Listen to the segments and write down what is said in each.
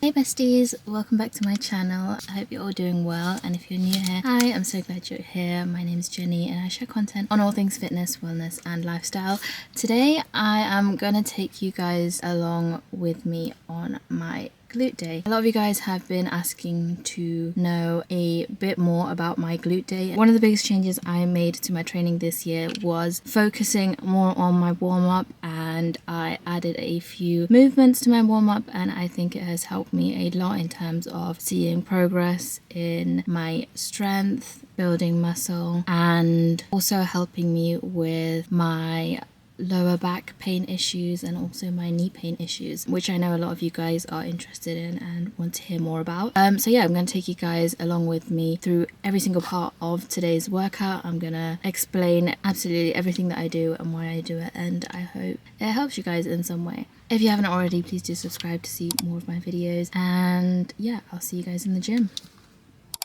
Hey besties, welcome back to my channel. I hope you're all doing well, and if you're new here, hi, I'm so glad you're here. My name is Jenny and I share content on all things fitness, wellness and lifestyle. Today I am gonna take you guys along with me on my glute day. A lot of you guys have been asking to know a bit more about my glute day. One of the biggest changes I made to my training this year was focusing more on my warm-up, and I added a few movements to my warm-up, and I think it has helped me a lot in terms of seeing progress in my strength, building muscle, and also helping me with my lower back pain issues and also my knee pain issues, which I know a lot of you guys are interested in and want to hear more about. So yeah, I'm going to take you guys along with me through every single part of today's workout. I'm going to explain absolutely everything that I do and why I do it, and I hope it helps you guys in some way. If you haven't already, please do subscribe to see more of my videos, and yeah, I'll see you guys in the gym.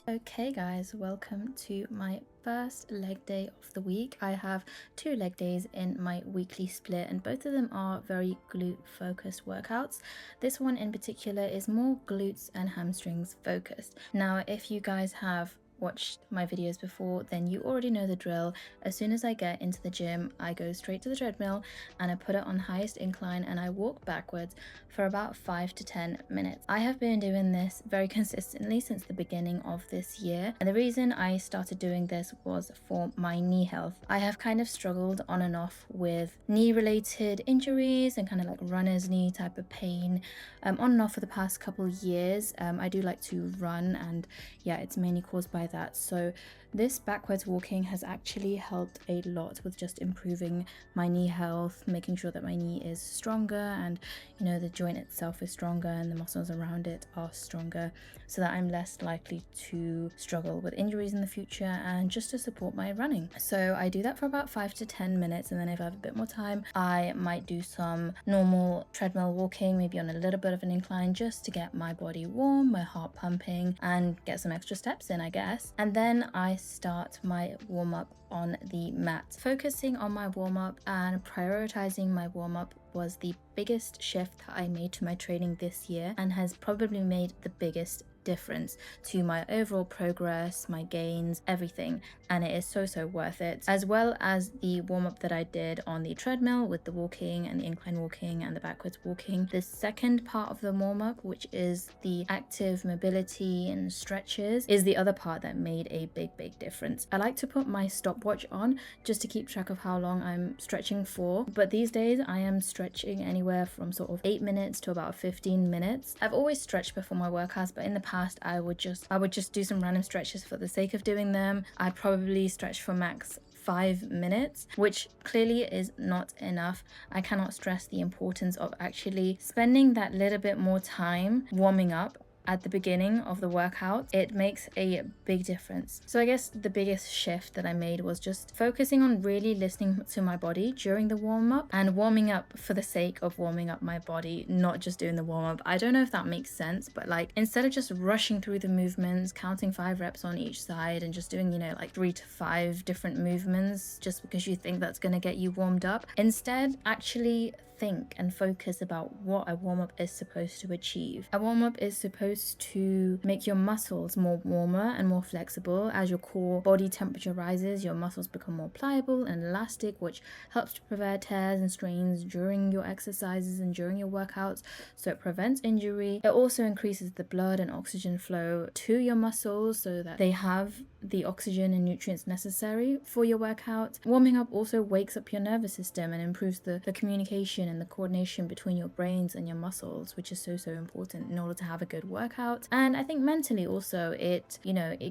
Okay guys, welcome to my first leg day of the week. I have 2 leg days in my weekly split, and both of them are very glute focused workouts. This one in particular is more glutes and hamstrings focused. Now, if you guys have watched my videos before, then you already know the drill. As soon as I get into the gym, I go straight to the treadmill and I put it on highest incline and I walk backwards for about 5 to 10 minutes. I have been doing this very consistently since the beginning of this year, and the reason I started doing this was for my knee health. I have kind of struggled on and off with knee related injuries and kind of like runner's knee type of pain on and off for the past couple years. I do like to run, and yeah, it's mainly caused by that. So this backwards walking has actually helped a lot with just improving my knee health, making sure that my knee is stronger and, you know, the joint itself is stronger and the muscles around it are stronger, so that I'm less likely to struggle with injuries in the future and just to support my running. So I do that for about 5 to 10 minutes, and then if I have a bit more time, I might do some normal treadmill walking, maybe on a little bit of an incline, just to get my body warm, my heart pumping, and get some extra steps in, I guess. And then I start my warm-up on the mat. Focusing on my warm-up and prioritizing my warm-up was the biggest shift that I made to my training this year, and has probably made the biggest difference to my overall progress, my gains, everything, and it is so worth it. As well as the warm-up that I did on the treadmill with the walking and the incline walking and the backwards walking, the second part of the warm-up, which is the active mobility and stretches, is the other part that made a big difference. I like to put my stopwatch on just to keep track of how long I'm stretching for, but these days I am stretching anywhere from sort of 8 minutes to about 15 minutes. I've always stretched before my workouts, but in the past I would just do some random stretches for the sake of doing them. I probably stretch for max 5 minutes, which clearly is not enough. I cannot stress the importance of actually spending that little bit more time warming up at the beginning of the workout. It makes a big difference. So I guess the biggest shift that I made was just focusing on really listening to my body during the warm-up and warming up for the sake of warming up my body, not just doing the warm-up. I don't know if that makes sense, but like, instead of just rushing through the movements, counting 5 reps on each side and just doing, you know, like 3 to 5 different movements just because you think that's going to get you warmed up, instead actually think and focus about what a warm-up is supposed to achieve. A warm-up is supposed to make your muscles more warmer and more flexible. As your core body temperature rises, your muscles become more pliable and elastic, which helps to prevent tears and strains during your exercises and during your workouts, so it prevents injury. It also increases the blood and oxygen flow to your muscles so that they have the oxygen and nutrients necessary for your workout. Warming up also wakes up your nervous system and improves the communication and the coordination between your brains and your muscles, which is so important in order to have a good workout. And I think mentally also, it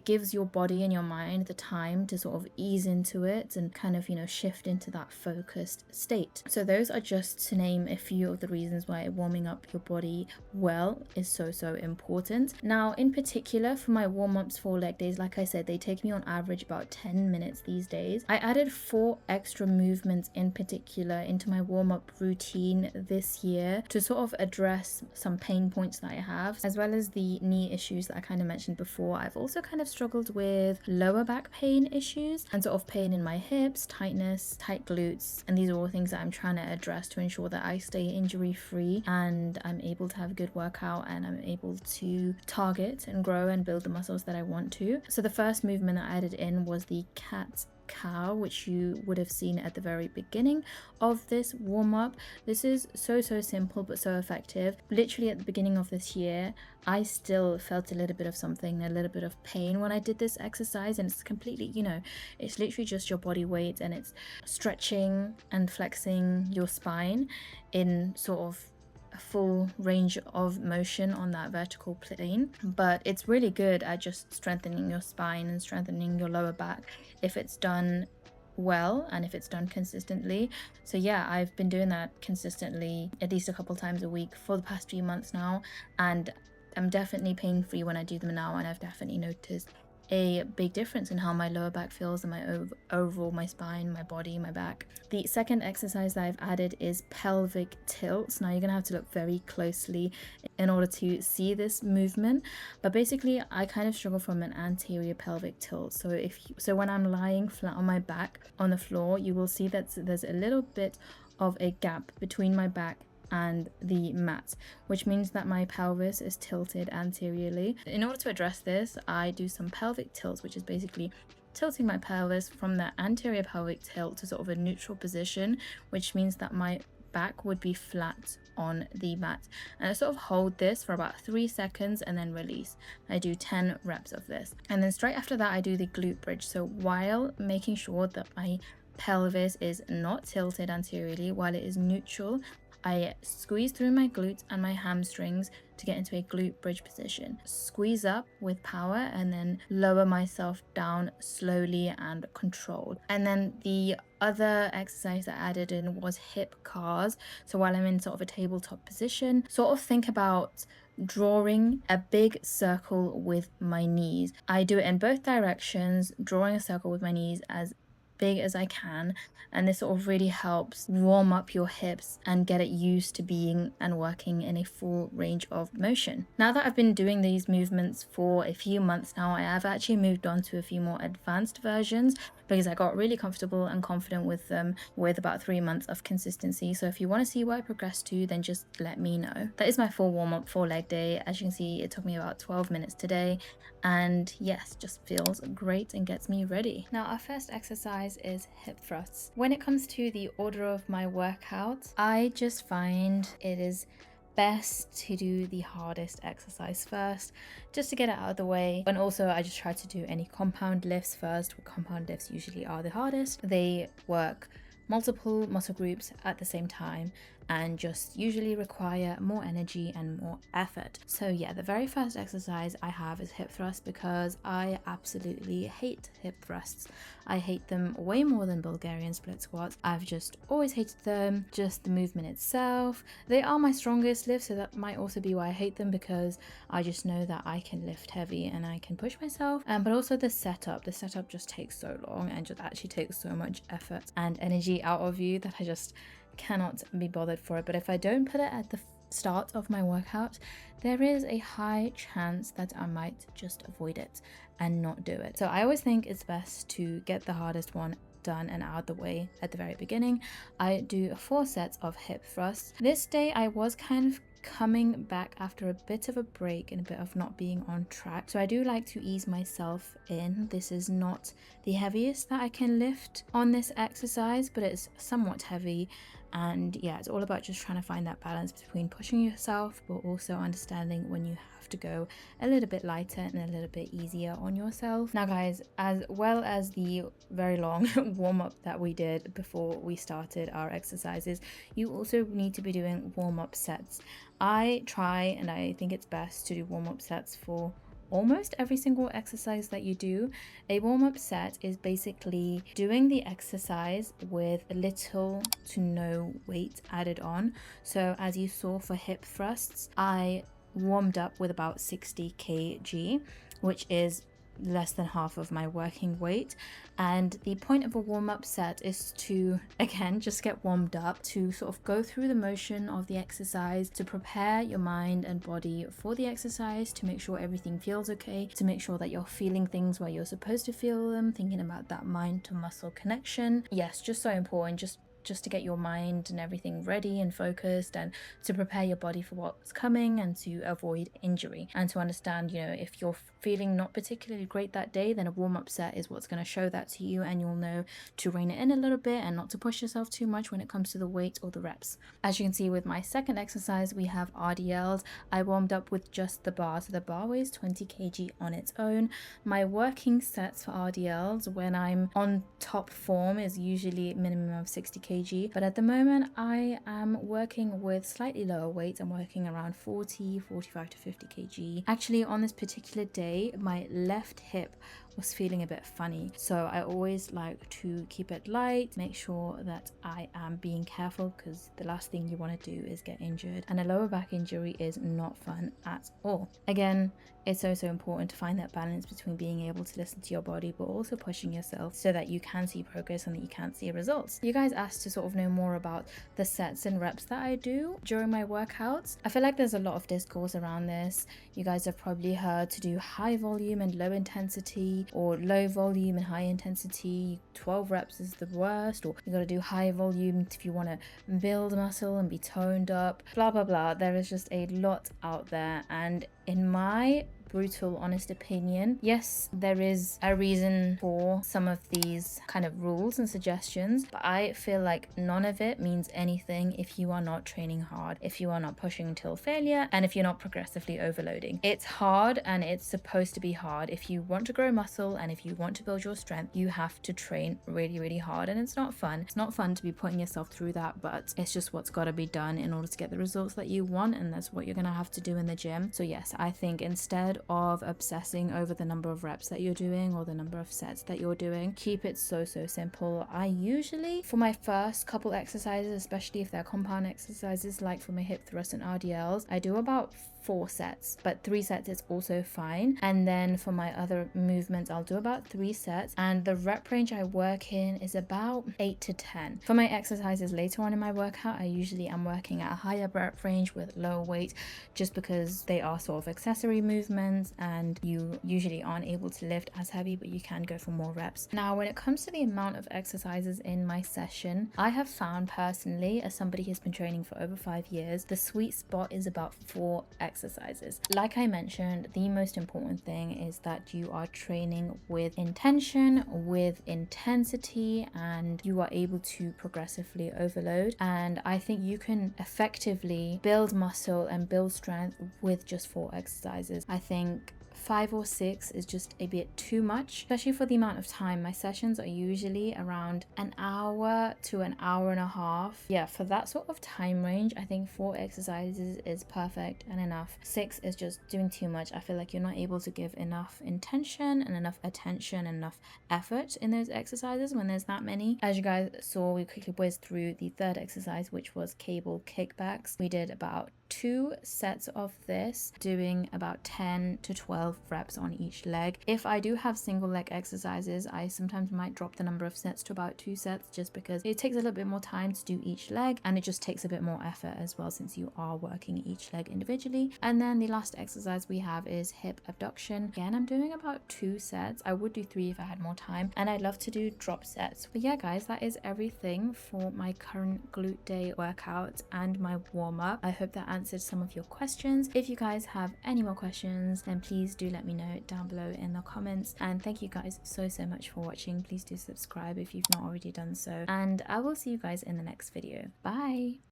gives your body and your mind the time to sort of ease into it and kind of, shift into that focused state. So those are just to name a few of the reasons why warming up your body well is so important. Now, in particular for my warm-ups for leg days, like I said, they take me on average about 10 minutes these days. I added 4 extra movements in particular into my warm-up routine routine this year to sort of address some pain points that I have, as well as the knee issues that I kind of mentioned before. I've also kind of struggled with lower back pain issues and sort of pain in my hips, tightness, tight glutes, and these are all things that I'm trying to address to ensure that I stay injury free and I'm able to have a good workout and I'm able to target and grow and build the muscles that I want to. So the first movement I added in was the cat cow, which you would have seen at the very beginning of this warm-up. This is so simple but so effective. Literally at the beginning of this year, I still felt a little bit of something, a little bit of pain when I did this exercise, and it's completely, you know, it's literally just your body weight and it's stretching and flexing your spine in sort of a full range of motion on that vertical plane. But it's really good at just strengthening your spine and strengthening your lower back if it's done well and if it's done consistently. So yeah, I've been doing that consistently at least a couple times a week for the past few months now, and I'm definitely pain free when I do them now, and I've definitely noticed a big difference in how my lower back feels and my overall, my spine, my body, my back. The second exercise that I've added is pelvic tilts. Now you're gonna have to look very closely in order to see this movement, but basically I kind of struggle from an anterior pelvic tilt. So when I'm lying flat on my back on the floor, you will see that there's a little bit of a gap between my back and the mat, which means that my pelvis is tilted anteriorly. In order to address this, I do some pelvic tilts, which is basically tilting my pelvis from the anterior pelvic tilt to sort of a neutral position, which means that my back would be flat on the mat. And I sort of hold this for about 3 seconds and then release. I do 10 reps of this. And then straight after that, I do the glute bridge. So while making sure that my pelvis is not tilted anteriorly, while it is neutral, I squeeze through my glutes and my hamstrings to get into a glute bridge position. Squeeze up with power and then lower myself down slowly and controlled. And then the other exercise I added in was hip cars. So while I'm in sort of a tabletop position, sort of think about drawing a big circle with my knees. I do it in both directions, drawing a circle with my knees as big as I can, and this sort of really helps warm up your hips and get it used to being and working in a full range of motion. Now that I've been doing these movements for a few months now, I have actually moved on to a few more advanced versions because I got really comfortable and confident with them with about 3 months of consistency. So if you want to see what I progressed to, then just let me know. That is my full warm-up for leg day. As you can see, it took me about 12 minutes today, and yes, just feels great and gets me ready. Now our first exercise is hip thrusts. When it comes to the order of my workout, I just find it is best to do the hardest exercise first, just to get it out of the way. And also I just try to do any compound lifts first. Compound lifts usually are the hardest. They work multiple muscle groups at the same time and just usually require more energy and more effort. So yeah, the very first exercise I have is hip thrust because I absolutely hate hip thrusts. I hate them way more than Bulgarian split squats. I've just always hated them. Just the movement itself. They are my strongest lift, so that might also be why I hate them, because I just know that I can lift heavy and I can push myself. But also the setup just takes so long and just actually takes so much effort and energy out of you that I just cannot be bothered for it. But if I don't put it at the start of my workout, there is a high chance that I might just avoid it and not do it. So I always think it's best to get the hardest one done and out of the way at the very beginning. I do 4 sets of hip thrusts. This day I was kind of coming back after a bit of a break and a bit of not being on track, so I do like to ease myself in. This is not the heaviest that I can lift on this exercise, but it's somewhat heavy. And yeah, it's all about just trying to find that balance between pushing yourself but also understanding when you have to go a little bit lighter and a little bit easier on yourself. Now guys, as well as the very long warm-up that we did before we started our exercises, you also need to be doing warm-up sets. I try, and I think it's best to do warm-up sets for almost every single exercise that you do. A warm-up set is basically doing the exercise with little to no weight added on. So as you saw for hip thrusts, I warmed up with about 60 kg, which is less than half of my working weight. And the point of a warm-up set is to, again, just get warmed up, to sort of go through the motion of the exercise, to prepare your mind and body for the exercise, to make sure everything feels okay, to make sure that you're feeling things where you're supposed to feel them, thinking about that mind to muscle connection. Yes, just so important, just to get your mind and everything ready and focused, and to prepare your body for what's coming, and to avoid injury, and to understand, you know, if you're feeling not particularly great that day, then a warm-up set is what's going to show that to you, and you'll know to rein it in a little bit and not to push yourself too much when it comes to the weight or the reps. As you can see with my second exercise, we have RDLs. I warmed up with just the bar, so the bar weighs 20 kg on its own. My working sets for RDLs when I'm on top form is usually minimum of 60 kg, but at the moment I am working with slightly lower weights. I'm working around 45 to 50 kg. Actually, on this particular day, my left hip was feeling a bit funny, so I always like to keep it light, make sure that I am being careful, because the last thing you want to do is get injured, and a lower back injury is not fun at all. Again, it's so important to find that balance between being able to listen to your body but also pushing yourself so that you can see progress and that you can see results. You guys asked to sort of know more about the sets and reps that I do during my workouts. I feel like there's a lot of discourse around this. You guys have probably heard to do high volume and low intensity, or low volume and high intensity. 12 reps is the worst, or you got to do high volume if you want to build muscle and be toned up, blah blah blah. There is just a lot out there, and in my brutal honest opinion, yes, there is a reason for some of these kind of rules and suggestions, but I feel like none of it means anything if you are not training hard, if you are not pushing until failure, and if you're not progressively overloading. It's hard, and it's supposed to be hard. If you want to grow muscle and if you want to build your strength, you have to train really hard, and it's not fun. It's not fun to be putting yourself through that, but it's just what's got to be done in order to get the results that you want, and that's what you're gonna have to do in the gym. So yes, I think instead of obsessing over the number of reps that you're doing or the number of sets that you're doing, keep it so simple. I usually, for my first couple exercises, especially if they're compound exercises like for my hip thrust and RDLs, I do about 4 sets, but 3 sets is also fine. And then for my other movements, I'll do about 3 sets, and the rep range I work in is about 8 to 10. For my exercises later on in my workout, I usually am working at a higher rep range with lower weight, just because they are sort of accessory movements and you usually aren't able to lift as heavy, but you can go for more reps. Now, when it comes to the amount of exercises in my session, I have found personally, as somebody who's been training for over 5 years, the sweet spot is about 4 exercises. Like I mentioned, the most important thing is that you are training with intention, with intensity, and you are able to progressively overload. And I think you can effectively build muscle and build strength with just 4 exercises. I think 5 or 6 is just a bit too much, especially for the amount of time. My sessions are usually around an hour to an hour and a half. Yeah, for that sort of time range, I think 4 exercises is perfect and enough. 6 is just doing too much. I feel like you're not able to give enough intention and enough attention and enough effort in those exercises when there's that many. As you guys saw, we quickly whizzed through the third exercise, which was cable kickbacks. We did about 2 sets of this, doing about 10 to 12 reps on each leg. If I do have single leg exercises, I sometimes might drop the number of sets to about 2 sets, just because it takes a little bit more time to do each leg, and it just takes a bit more effort as well, since you are working each leg individually. And then the last exercise we have is hip abduction. Again, I'm doing about 2 sets. I would do 3 if I had more time, and I'd love to do drop sets. But yeah guys, that is everything for my current glute day workout and my warm-up. I hope that answered some of your questions. If you guys have any more questions, then please do let me know down below in the comments. And thank you guys so much for watching. Please do subscribe if you've not already done so, and I will see you guys in the next video. Bye.